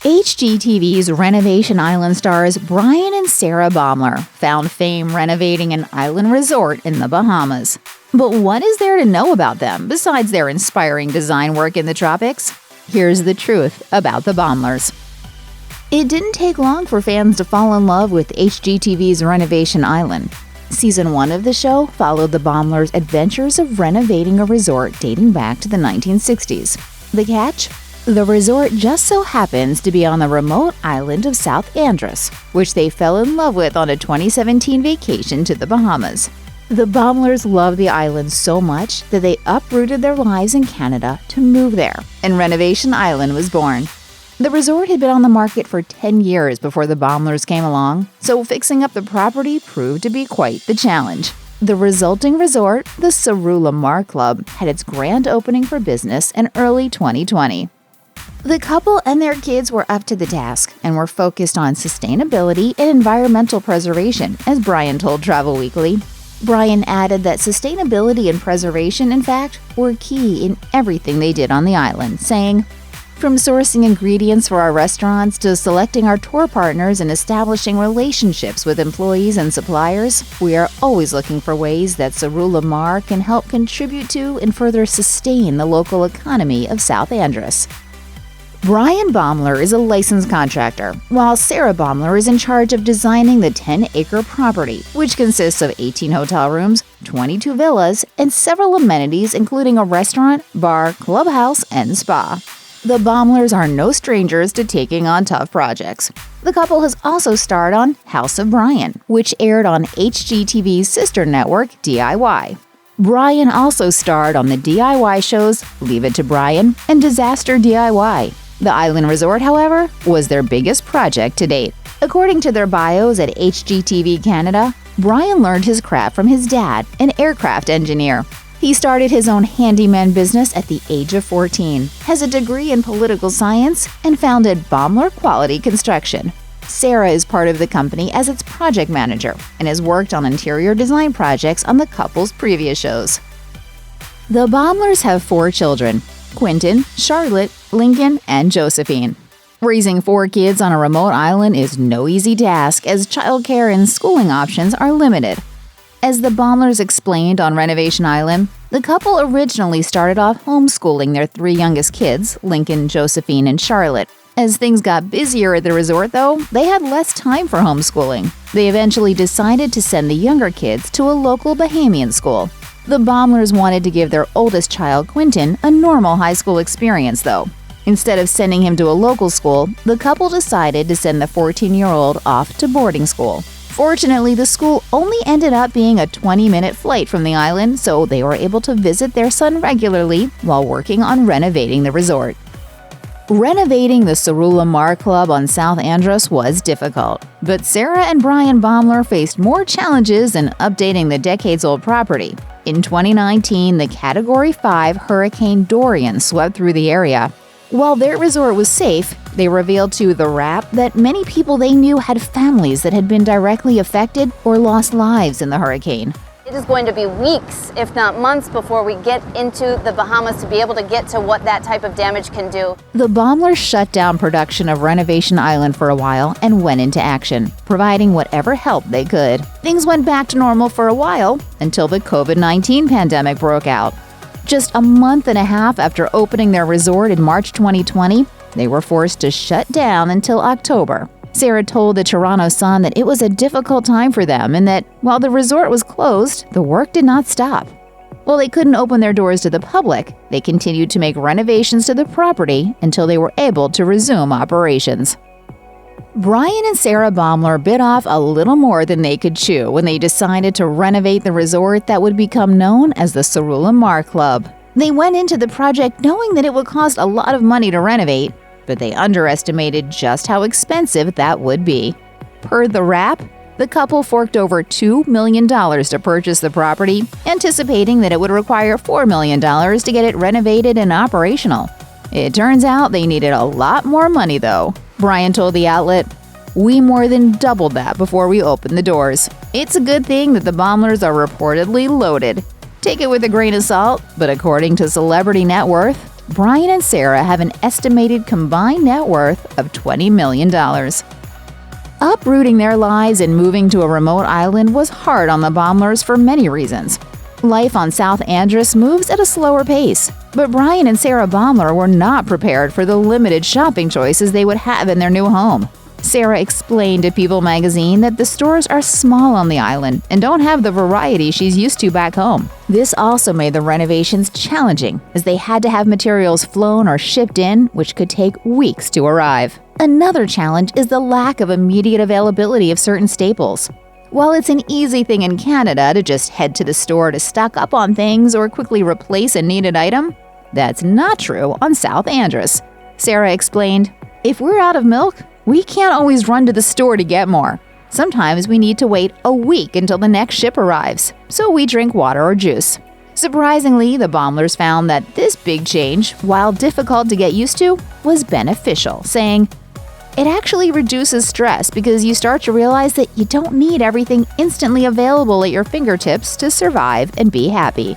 HGTV's Renovation Island stars Brian and Sarah Baumler found fame renovating an island resort in the Bahamas. But what is there to know about them besides their inspiring design work in the tropics? Here's the truth about the Baumlers. It didn't take long for fans to fall in love with HGTV's Renovation Island. Season 1 of the show followed the Baumlers' adventures of renovating a resort dating back to the 1960s. The catch? The resort just so happens to be on the remote island of South Andros, which they fell in love with on a 2017 vacation to the Bahamas. The Baumlers loved the island so much that they uprooted their lives in Canada to move there, and Renovation Island was born. The resort had been on the market for 10 years before the Baumlers came along, so fixing up the property proved to be quite the challenge. The resulting resort, the Sarula Mar Club, had its grand opening for business in early 2020. The couple and their kids were up to the task and were focused on sustainability and environmental preservation, as Brian told Travel Weekly. Brian added that sustainability and preservation, in fact, were key in everything they did on the island, saying, "From sourcing ingredients for our restaurants to selecting our tour partners and establishing relationships with employees and suppliers, we are always looking for ways that Sarula Mar can help contribute to and further sustain the local economy of South Andros." Brian Baumler is a licensed contractor, while Sarah Baumler is in charge of designing the 10-acre property, which consists of 18 hotel rooms, 22 villas, and several amenities including a restaurant, bar, clubhouse, and spa. The Baumlers are no strangers to taking on tough projects. The couple has also starred on House of Brian, which aired on HGTV's sister network, DIY. Brian also starred on the DIY shows Leave It to Brian and Disaster DIY. The island resort, however, was their biggest project to date. According to their bios at HGTV Canada, Brian learned his craft from his dad, an aircraft engineer. He started his own handyman business at the age of 14, has a degree in political science, and founded Baumler Quality Construction. Sarah is part of the company as its project manager and has worked on interior design projects on the couple's previous shows. The Baumlers have 4 children: Quentin, Charlotte, Lincoln, and Josephine. Raising 4 kids on a remote island is no easy task, as childcare and schooling options are limited. As the Baumlers explained on Renovation Island, the couple originally started off homeschooling their 3 youngest kids, Lincoln, Josephine, and Charlotte. As things got busier at the resort, though, they had less time for homeschooling. They eventually decided to send the younger kids to a local Bahamian school. The Baumlers wanted to give their oldest child, Quentin, a normal high school experience, though. Instead of sending him to a local school, the couple decided to send the 14-year-old off to boarding school. Fortunately, the school only ended up being a 20-minute flight from the island, so they were able to visit their son regularly while working on renovating the resort. Renovating the Sarula Mar Club on South Andros was difficult, but Sarah and Brian Baumler faced more challenges in updating the decades-old property. In 2019, the Category 5 Hurricane Dorian swept through the area. While their resort was safe, they revealed to The Wrap that many people they knew had families that had been directly affected or lost lives in the hurricane. It is going to be weeks, if not months, before we get into the Bahamas to be able to get to what that type of damage can do. The Baumlers shut down production of Renovation Island for a while and went into action, providing whatever help they could. Things went back to normal for a while until the COVID-19 pandemic broke out. Just a month and a half after opening their resort in March 2020, they were forced to shut down until October. Sarah told the Toronto Sun that it was a difficult time for them and that while the resort was closed, the work did not stop. While they couldn't open their doors to the public, they continued to make renovations to the property until they were able to resume operations. Brian and Sarah Baumler bit off a little more than they could chew when they decided to renovate the resort that would become known as the Sarula Mar Club. They went into the project knowing that it would cost a lot of money to renovate, but they underestimated just how expensive that would be. Per The Wrap, the couple forked over $2 million to purchase the property, anticipating that it would require $4 million to get it renovated and operational. It turns out they needed a lot more money, though. Brian told the outlet, "We more than doubled that before we opened the doors. It's a good thing that the Baumlers are reportedly loaded. Take it with a grain of salt, but according to Celebrity Net Worth, Brian and Sarah have an estimated combined net worth of $20 million. Uprooting their lives and moving to a remote island was hard on the Baumlers for many reasons. Life on South Andros moves at a slower pace, but Brian and Sarah Baumler were not prepared for the limited shopping choices they would have in their new home. Sarah explained to People magazine that the stores are small on the island and don't have the variety she's used to back home. This also made the renovations challenging, as they had to have materials flown or shipped in, which could take weeks to arrive. Another challenge is the lack of immediate availability of certain staples. While it's an easy thing in Canada to just head to the store to stock up on things or quickly replace a needed item, that's not true on South Andros. Sarah explained, "If we're out of milk, we can't always run to the store to get more. Sometimes we need to wait a week until the next ship arrives, so we drink water or juice." Surprisingly, the Baumlers found that this big change, while difficult to get used to, was beneficial, saying, "It actually reduces stress because you start to realize that you don't need everything instantly available at your fingertips to survive and be happy."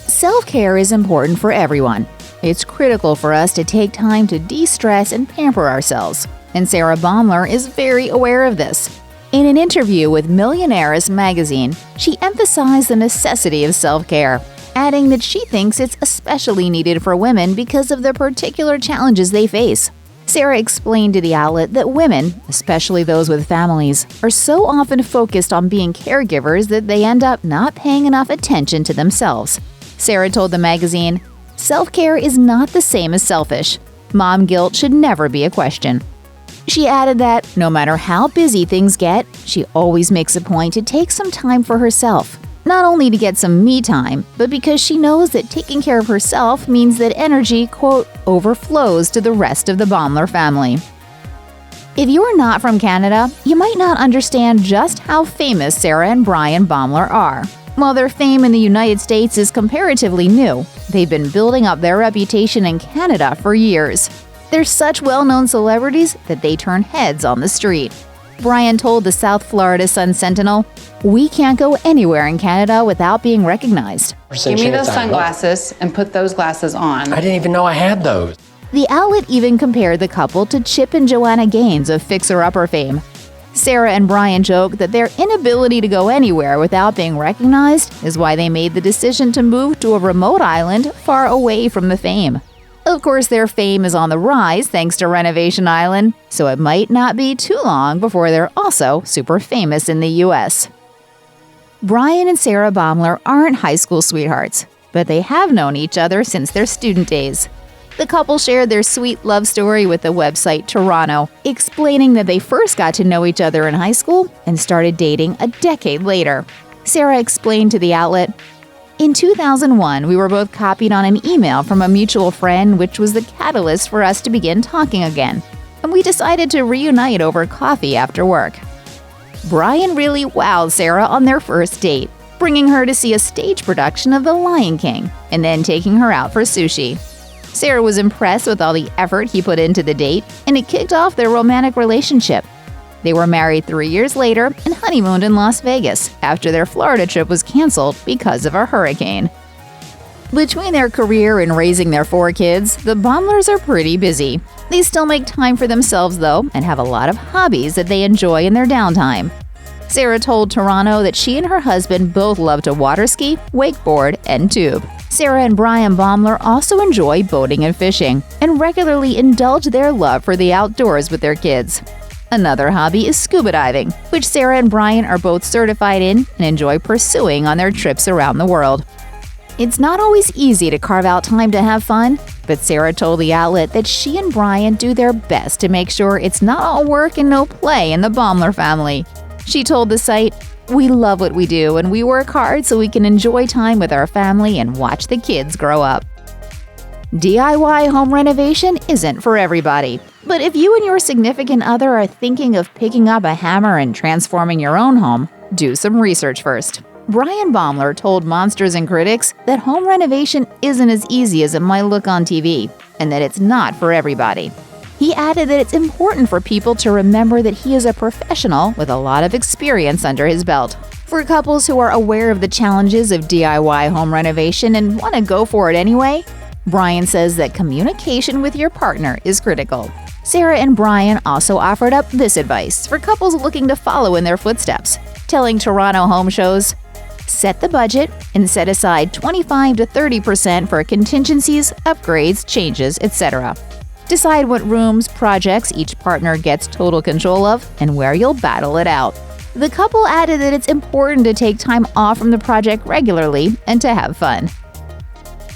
Self-care is important for everyone. It's critical for us to take time to de-stress and pamper ourselves, and Sarah Baumler is very aware of this. In an interview with Millionaires magazine, she emphasized the necessity of self-care, adding that she thinks it's especially needed for women because of the particular challenges they face. Sarah explained to the outlet that women, especially those with families, are so often focused on being caregivers that they end up not paying enough attention to themselves. Sarah told the magazine, "Self-care is not the same as selfish. Mom guilt should never be a question." She added that, no matter how busy things get, she always makes a point to take some time for herself. Not only to get some me time, but because she knows that taking care of herself means that energy, quote, overflows to the rest of the Baumler family. If you're not from Canada, you might not understand just how famous Sarah and Brian Baumler are. While their fame in the United States is comparatively new, they've been building up their reputation in Canada for years. They're such well-known celebrities that they turn heads on the street. Brian told the South Florida Sun-Sentinel, "We can't go anywhere in Canada without being recognized." Give me those sunglasses and put those glasses on. I didn't even know I had those. The outlet even compared the couple to Chip and Joanna Gaines of Fixer Upper fame. Sarah and Brian joke that their inability to go anywhere without being recognized is why they made the decision to move to a remote island far away from the fame. Of course, their fame is on the rise thanks to Renovation Island, so it might not be too long before they're also super famous in the US. Brian and Sarah Baumler aren't high school sweethearts, but they have known each other since their student days. The couple shared their sweet love story with the website Toronto, explaining that they first got to know each other in high school and started dating a decade later. Sarah explained to the outlet, "In 2001, we were both copied on an email from a mutual friend, which was the catalyst for us to begin talking again, and we decided to reunite over coffee after work." Brian really wowed Sarah on their first date, bringing her to see a stage production of The Lion King and then taking her out for sushi. Sarah was impressed with all the effort he put into the date, and it kicked off their romantic relationship. They were married 3 years later and honeymooned in Las Vegas after their Florida trip was canceled because of a hurricane. Between their career and raising their 4 kids, the Baumlers are pretty busy. They still make time for themselves, though, and have a lot of hobbies that they enjoy in their downtime. Sarah told Toronto that she and her husband both love to water ski, wakeboard, and tube. Sarah and Brian Baumler also enjoy boating and fishing, and regularly indulge their love for the outdoors with their kids. Another hobby is scuba diving, which Sarah and Brian are both certified in and enjoy pursuing on their trips around the world. It's not always easy to carve out time to have fun, but Sarah told the outlet that she and Brian do their best to make sure it's not all work and no play in the Baumler family. She told the site, "We love what we do and we work hard so we can enjoy time with our family and watch the kids grow up." DIY home renovation isn't for everybody, but if you and your significant other are thinking of picking up a hammer and transforming your own home, do some research first. Brian Baumler told Monsters and Critics that home renovation isn't as easy as it might look on TV, and that it's not for everybody. He added that it's important for people to remember that he is a professional with a lot of experience under his belt. For couples who are aware of the challenges of DIY home renovation and want to go for it anyway, Brian says that communication with your partner is critical. Sarah and Brian also offered up this advice for couples looking to follow in their footsteps, telling Toronto Home Shows, "Set the budget and set aside 25 to 30% for contingencies, upgrades, changes, etc. Decide what rooms, projects each partner gets total control of and where you'll battle it out." The couple added that it's important to take time off from the project regularly and to have fun.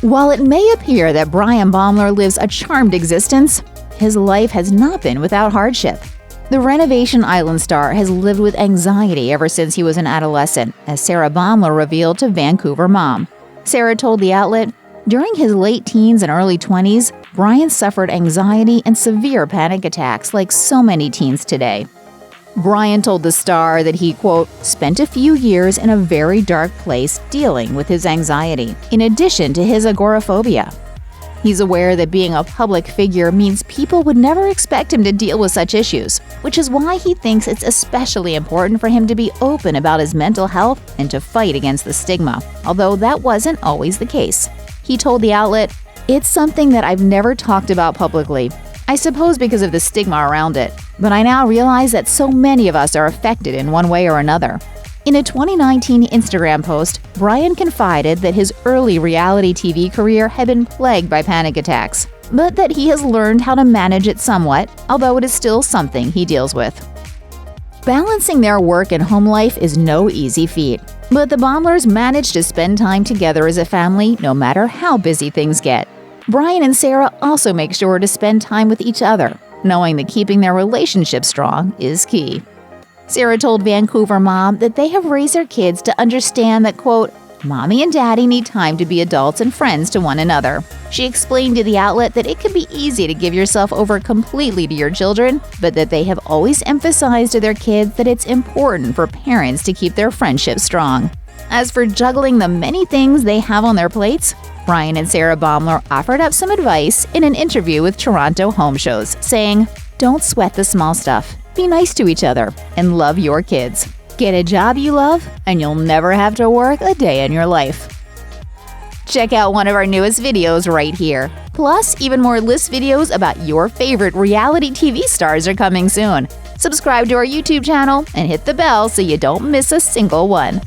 While it may appear that Brian Baumler lives a charmed existence, his life has not been without hardship. The Renovation Island star has lived with anxiety ever since he was an adolescent, as Sarah Baumler revealed to Vancouver Mom. Sarah told the outlet, "During his late teens and early 20s, Brian suffered anxiety and severe panic attacks like so many teens today." Brian told the star that he, quote, "spent a few years in a very dark place dealing with his anxiety, in addition to his agoraphobia." He's aware that being a public figure means people would never expect him to deal with such issues, which is why he thinks it's especially important for him to be open about his mental health and to fight against the stigma, although that wasn't always the case. He told the outlet, "It's something that I've never talked about publicly. I suppose because of the stigma around it, but I now realize that so many of us are affected in one way or another." In a 2019 Instagram post, Brian confided that his early reality TV career had been plagued by panic attacks, but that he has learned how to manage it somewhat, although it is still something he deals with. Balancing their work and home life is no easy feat, but the Baumlers manage to spend time together as a family no matter how busy things get. Brian and Sarah also make sure to spend time with each other, knowing that keeping their relationship strong is key. Sarah told Vancouver Mom that they have raised their kids to understand that, quote, "Mommy and Daddy need time to be adults and friends to one another." She explained to the outlet that it can be easy to give yourself over completely to your children, but that they have always emphasized to their kids that it's important for parents to keep their friendship strong. As for juggling the many things they have on their plates, Brian and Sarah Baumler offered up some advice in an interview with Toronto Home Shows, saying, "Don't sweat the small stuff. Be nice to each other and love your kids. Get a job you love, and you'll never have to work a day in your life." Check out one of our newest videos right here. Plus, even more list videos about your favorite reality TV stars are coming soon. Subscribe to our YouTube channel and hit the bell so you don't miss a single one.